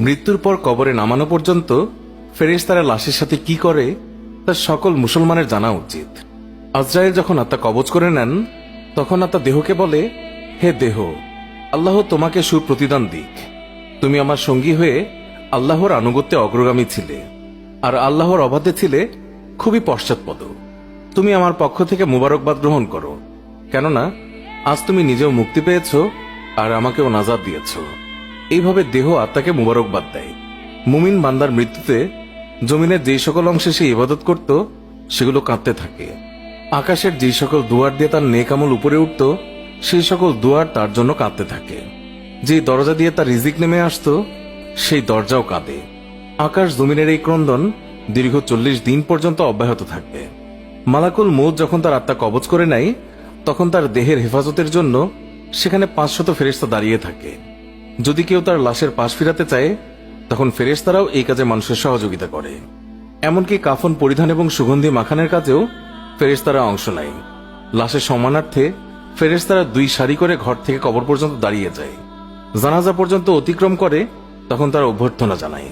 মৃত্যুর পর কবরে নামানো পর্যন্ত ফেরেশতারা লাশের সাথে কি করে তা সকল মুসলমানের জানা উচিত। আজরাইল যখন আত্মা কবজ করে নেন তখন আত্মা দেহকে বলে, হে দেহ, আল্লাহ তোমাকে সুপ্রতিদান দিক। তুমি আমার সঙ্গী হয়ে আল্লাহর আনুগত্যে অগ্রগামী ছিলে, আর আল্লাহর অবাধ্যে ছিলে খুবই পশ্চাৎপদ। তুমি আমার পক্ষ থেকে মুবারকবাদ গ্রহণ করো, কেননা আজ তুমি নিজেও মুক্তি পেয়েছ আর আমাকেও নাজাত দিয়েছ। এইভাবে দেহ আত্মাকে মুবারকবাদ দেয়। মুমিন বান্দার মৃত্যুতে জমিনের যেই সকল অংশে সে ইবাদত করত সেগুলো কাঁদতে থাকে। আকাশের যেই সকল দুয়ার দিয়ে তার নেক আমল উপরে উঠত সেই সকল দুয়ার তার জন্য কাঁদতে থাকে। যেই দরজা দিয়ে তার রিজিক নেমে আসত সেই দরজাও কাঁদে। আকাশ জমিনের এই ক্রন্দন দীর্ঘ 40 দিন পর্যন্ত অব্যাহত থাকবে। মালাকুল মউত যখন তার আত্মা কবজ করে নেয় তখন তার দেহের হেফাজতের জন্য সেখানে 500 ফেরেশতা দাঁড়িয়ে থাকে। যদি কেউ তার লাশের পাশ ফিরাতে চায় তখন ফেরেশতারাও এই কাজে মানুষের সহযোগিতা করে। এমনকি কাফন পরিধান এবং সুগন্ধি মাখানের কাজেও ফেরেশতারা অংশ নেয়। লাশের সম্মানার্থে ফেরেশতারা 2 সারি করে ঘর থেকে কবর পর্যন্ত দাঁড়িয়ে যায়। জানাজা পর্যন্ত অতিক্রম করে তখন তারা অভ্যর্থনা জানায়,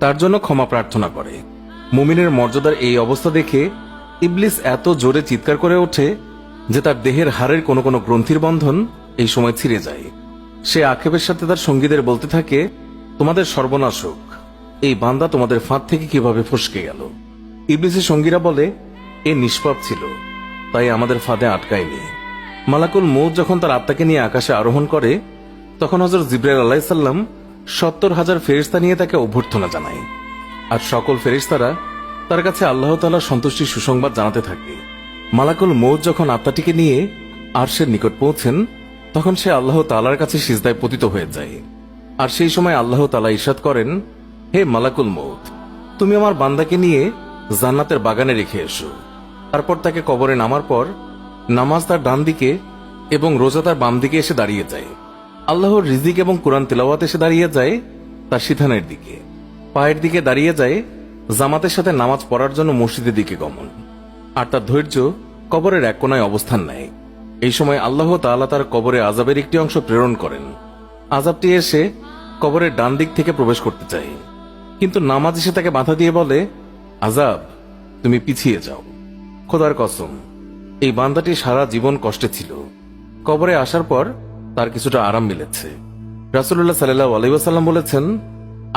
তার জন্য ক্ষমা প্রার্থনা করে। মুমিনের মর্যাদার এই অবস্থা দেখে ইবলিস এত জোরে চিৎকার করে ওঠে যে তার দেহের হাড়ের কোনো কোনো গ্রন্থির বন্ধন এই সময় ছিঁড়ে যায়। সে আক্ষেপের সাথে তার সঙ্গীদের বলতে থাকে, তোমাদের সর্বনাশ হোক, এই বান্দা তোমাদের ফাঁদ থেকে কিভাবে ফসকে গেল। ইবলিসের সঙ্গীরা বলে, এ নিষ্পাপ ছিল, তাই আমাদের ফাঁদে আটকায়নি। মালাকুল মউত যখন তার আত্মাকে নিয়ে আকাশে আরোহণ করে তখন হযরত জিবরাইল আলাইহিস সালাম 70,000 ফেরেশতা নিয়ে তাকে অভ্যর্থনা জানায়। আর সকল ফেরেশতারা তার কাছে আল্লাহ তাআলার সন্তুষ্টির সুসংবাদ জানাতে থাকে। মালাকুল মউত যখন আত্মাটিকে নিয়ে আরশের নিকট পৌঁছেন তখন সে আল্লাহ তাআলার কাছে সিজদায় পতিত হয়ে যায়। আর সেই সময় আল্লাহ তাআলা ইরশাদ করেন, হে মালাকুল মউত, তুমি আমার বান্দাকে নিয়ে জান্নাতের বাগানে রেখে এসো। তারপর তাকে কবরে নামার পর নামাজ তার ডান দিকে এবং রোজা তার বাম দিকে এসে দাঁড়িয়ে যায়। আল্লাহর রিজিক এবং কোরআন তেলাওয়াত এসে দাঁড়িয়ে যায় তার সিথানের দিকে। পায়ের দিকে দাঁড়িয়ে যায় জামাতের সাথে নামাজ পড়ার জন্য মসজিদের দিকে গমন। আর তার ধৈর্য কবরের এক কোনায় অবস্থান নেয়। এই সময় আল্লাহ তাআলা তার কবরে আযাবের একটি অংশ প্রেরণ করেন। আযাবটি এসে কবরের ডান দিক থেকে প্রবেশ করতে চায়, কিন্তু নামাজ এসে তাকে বাধা দিয়ে বলে, আযাব, তুমি পিছিয়ে যাও। খোদার কসম, এই বান্দাটি সারা জীবন কষ্টে ছিল। কবরে আসার পর তার কিছুটা আরাম মিলেছে। রাসূলুল্লাহ সাল্লাল্লাহু আলাইহি ওয়াসাল্লাম বলেছেন,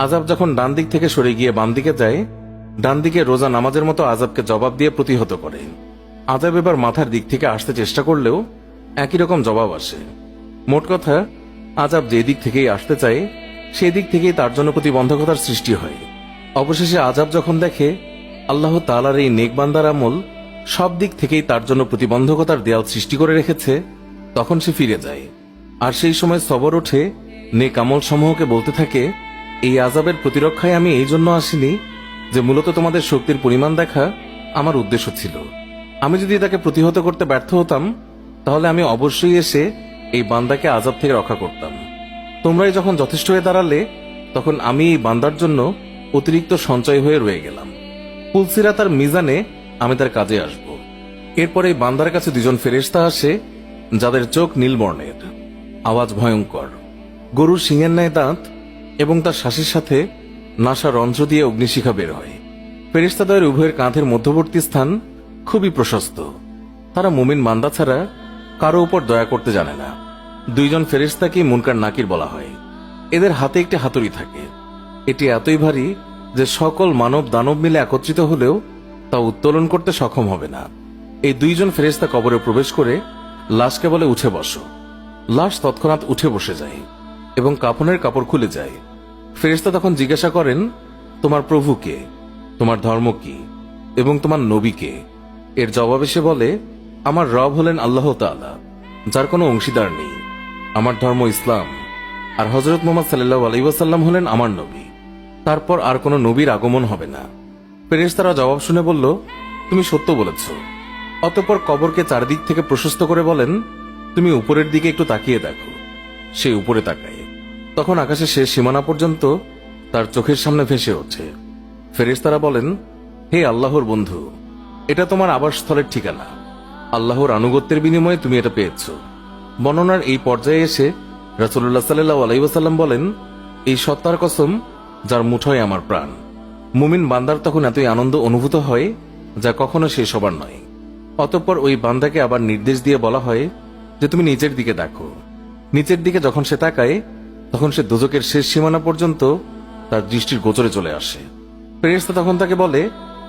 আযাব যখন ডান দিক থেকে সরে গিয়ে বাম দিকে যায়, ডান দিকে রোজা নামাজের মতো আযাবকে জবাব দিয়ে প্রতিহত করে। আযাব এবার মাথার দিক থেকে আসতে চেষ্টা করলেও একই রকম জবাব আসে। মোট কথা, আযাব যে দিক থেকেই আসতে চায় সেই দিক থেকেই তার জন্য প্রতিবন্ধকতার সৃষ্টি হয়। অবশেষে আযাব যখন দেখে আল্লাহ তাআলার এই নেক বান্দার আমল সব দিক থেকেই তার জন্য প্রতিবন্ধকতার দেয়াল সৃষ্টি করে রেখেছে তখন সে ফিরে যায়। আর সেই সময় সবর ওঠে নেক আমল সমূহকে বলতে থাকে, এই আযাবের প্রতিরক্ষায় আমি এই জন্য আসিনি যে মূলত তোমাদের শক্তির পরিমাণ দেখা আমার উদ্দেশ্য ছিল। আমি যদি তাকে প্রতিহত করতে ব্যর্থ হতাম তাহলে আমি অবশ্যই এসে এই বান্দাকে আযাব থেকে রক্ষা করতাম। তোমরাই যখন যথেষ্ট হয়ে দাঁড়ালে তখন আমি এই বান্দার জন্য অতিরিক্ত সঞ্চয় হয়ে রয়ে গেলাম। পুলসিরাত আর মিজানে আমি তার কাজে আসব। এরপরে এই বান্দার কাছে 2 জন ফেরেশতা আসে যাদের চোখ নীল বর্ণের, আওয়াজ ভয়ঙ্কর, গরুর শিঙের ন্যায় দাঁত এবং তার শ্বাসের সাথে নাসা রন্ধ্র দিয়ে অগ্নিশিখা বের হয়। ফেরেশতাদের উভয়ের কাঁধের মধ্যবর্তী স্থান খুবই প্রশস্ত। তারা মুমিন বান্দা ছাড়া কারো উপর দয়া করতে জানে না। 2 জন ফেরেশতাকে মুনকার নাকির বলা হয়। এদের হাতে একটি হাতুড়ি থাকে। এটি এতই ভারী যে সকল মানব দানব মিলে একত্রিত হলেও তা উত্তোলন করতে সক্ষম হবে না। এই 2 জন ফেরেশতা কবরে প্রবেশ করে লাশকে বলে, উঠে বসো। লাশ তৎক্ষণাৎ উঠে বসে যায় এবং কাফনের কাপড় খুলে যায়। ফেরেশতা তখন জিজ্ঞাসা করেন, তোমার প্রভু কে, তোমার ধর্ম কি এবং তোমার নবী কে? এর জবাবে সে বলে, আমার রব হলেন আল্লাহ তাআলা, যার কোনো অংশীদার নেই। আমার ধর্ম ইসলাম, আর হযরত মুহাম্মদ সাল্লাল্লাহু আলাইহি ওয়াসাল্লাম হলেন আমার নবী। তারপর আর কোনো নবীর আগমন হবে না। ফেরেশতারা জবাব শুনে বলল, তুমি সত্য বলেছ। অতঃপর কবরকে চারদিক থেকে প্রশস্ত করে বলেন, তুমি উপরের দিকে একটু তাকিয়ে দেখো। সে উপরে তাকায়। তখন আকাশে শেষ সীমানা পর্যন্ত তার চোখের সামনে ভেসে ওঠে। ফেরেশতারা বলেন, হে আল্লাহর বন্ধু, এটা তোমার আবাসস্থলের ঠিকানা। আল্লাহর আনুগত্যের বিনিময়ে তুমি এটা পেয়েছ। বর্ণনার এই পর্যায়ে এসে রাসূলুল্লাহ সাল্লাল্লাহু আলাইহি ওয়াসাল্লাম বলেন, এই সত্তার কসম, যার মুঠোয় আমার প্রাণ। মুমিন বান্দার তখন এতই আনন্দ অনুভূত হয় যা কখনো শেষ হবার নয়। অতঃপর ওই বান্দাকে আবার নির্দেশ দিয়ে বলা হয় যে তুমি নিচের দিকে দেখো। নিচের দিকে যখন সে তাকায় তখন সে দোজকের শেষ সীমানা পর্যন্ত তার দৃষ্টির গোচরে চলে আসে। ফেরেশতা তখন তাকে বলে,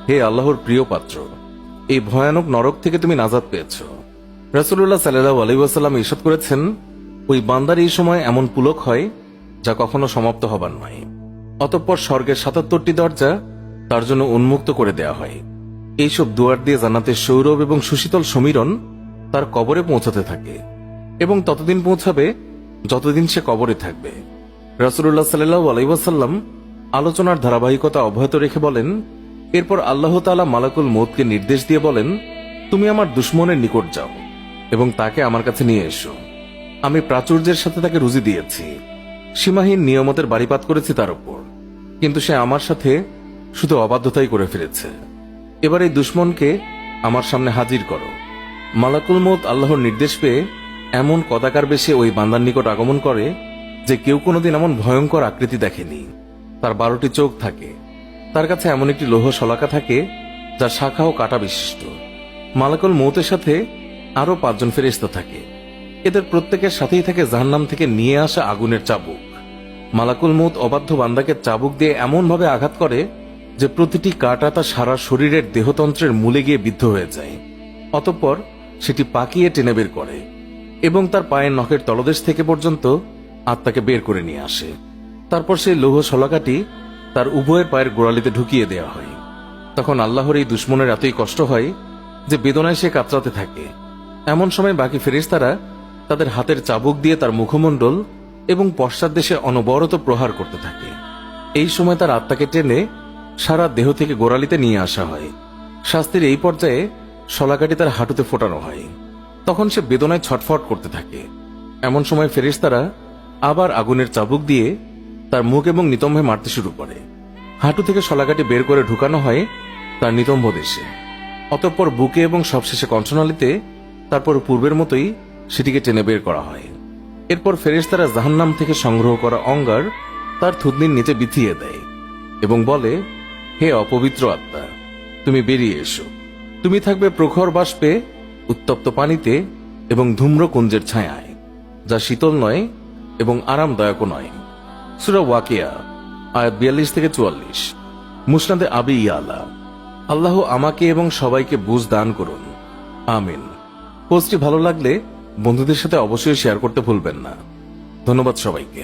হে আল্লাহর প্রিয় পাত্র, এই ভয়ানক নরক থেকে তুমি নাজাত পেয়েছ। রাসূলুল্লাহ সাল্লাল্লাহু আলাইহি ওয়াসাল্লাম ইরশাদ করেছেন, ওই বান্দার এই সময় এমন পুলক হয় যা কখনো সমাপ্ত হবার নয়। অতঃপর স্বর্গের ৭৭টি দরজা তার জন্য উন্মুক্ত করে দেয়া হয়। এইসব দুয়ার দিয়ে জান্নাতের সৌরভ এবং সুশীতল সমীরণ তার কবরে পৌঁছাতে থাকে এবং ততদিন পৌঁছাবে যতদিন সে কবরে থাকবে। রাসূলুল্লাহ সাল্লাল্লাহু আলাইহি ওয়াসাল্লাম আলোচনার ধারাবাহিকতা অব্যাহত রেখে বলেন, এরপর আল্লাহ তাআলা মালাকুল মউতকে নির্দেশ দিয়ে বলেন, তুমি আমার দুশমনের নিকট যাও এবং তাকে আমার কাছে নিয়ে এসো। আমি প্রাচুর্যের সাথে তাকে রুজি দিয়েছি, সীমাহীন নিয়ামতের বাড়িপাত করেছি তার উপর, কিন্তু সে আমার সাথে শুধু অবাধ্যতাই করে ফিরেছে। এবার এই দুশমনকে আমার সামনে হাজির করো। মালাকুল মউত আল্লাহর নির্দেশ পেয়ে এমন কদাকার বেশে ওই বান্দার নিকট আগমন করে যে কেউ কোনোদিন এমন ভয়ঙ্কর আকৃতি দেখেনি। তার 12টি চোখ থাকে, তার কাছে এমন একটি লৌহ শলাকা থাকে যা শাখা ও কাঁটা বিশিষ্ট। মালাকুল মউতের সাথে আরো 5 জন ফেরেশতা থাকে। এদের প্রত্যেকের সাথেই থাকে জাহান্নাম থেকে নিয়ে আসা আগুনের চাবুক। মালাকুল মউত অবাধ্য বান্দাকে চাবুক দিয়ে এমন ভাবে আঘাত করে যে প্রতিটি কাঁটা তার সারা শরীরের দেহতন্ত্রের মূলে গিয়ে বিদ্ধ হয়ে যায়। অতঃপর সেটি পাকিয়ে টেনে বের করে এবং তার পায়ের নখের তলদেশ থেকে পর্যন্ত আত্মাকে বের করে নিয়ে আসে। তারপর সেই লৌহ শলাকাটি তার উভয়ের পায়ের গোড়ালিতে ঢুকিয়ে দেওয়া হয়। তখন আল্লাহর এই দুশমনের এতই কষ্ট হয় যে বেদনায় সে কাতরাতে থাকে। এমন সময় বাকি ফেরেশতারা তাদের হাতের চাবুক দিয়ে তার মুখমণ্ডল এবং পশ্চাৎ দেশে অনবরত প্রহার করতে থাকে। এই সময় তার আত্মাকে টেনে সারা দেহ থেকে গোড়ালিতে নিয়ে আসা হয়। শাস্তির এই পর্যায়ে শলাকাটি তার হাঁটুতে ফোটানো হয়। তখন সে বেদনায় ছটফট করতে থাকে। এমন সময় ফেরেশতারা আবার আগুনের চাবুক দিয়ে তার মুখ এবং নিতম্বে মারতে শুরু করে। হাঁটু থেকে শলাকাটি বের করে ঢুকানো হয় তার নিতম্ব দেশে। অতঃপর বুকে এবং সবশেষে কণ্ঠনালীতে, তারপর পূর্বের মতোই সেটিকে টেনে বের করা হয়। এরপর ফেরেশতারা জাহান্নাম থেকে সংগ্রহ করা অঙ্গার তার থুতনির নিচে বিছিয়ে দেয় এবং বলে, হে অপবিত্র আত্মা, তুমি বেরিয়ে এসো। তুমি থাকবে প্রখর বাষ্পে, উত্তপ্ত পানিতে এবং ধূম্রকুঞ্জের ছায়ায়, যা শীতল নয় এবং আরামদায়কও নয়। সূরা ওয়াকিয়া আয়াত 42 থেকে 44। মুসনাদে আবি ইয়ালা। আল্লাহ আমাকে এবং সবাইকে বুঝ দান করুন, আমিন। পোস্টটি ভালো লাগলে বন্ধুদের সাথে অবশ্যই শেয়ার করতে ভুলবেন না। ধন্যবাদ সবাইকে।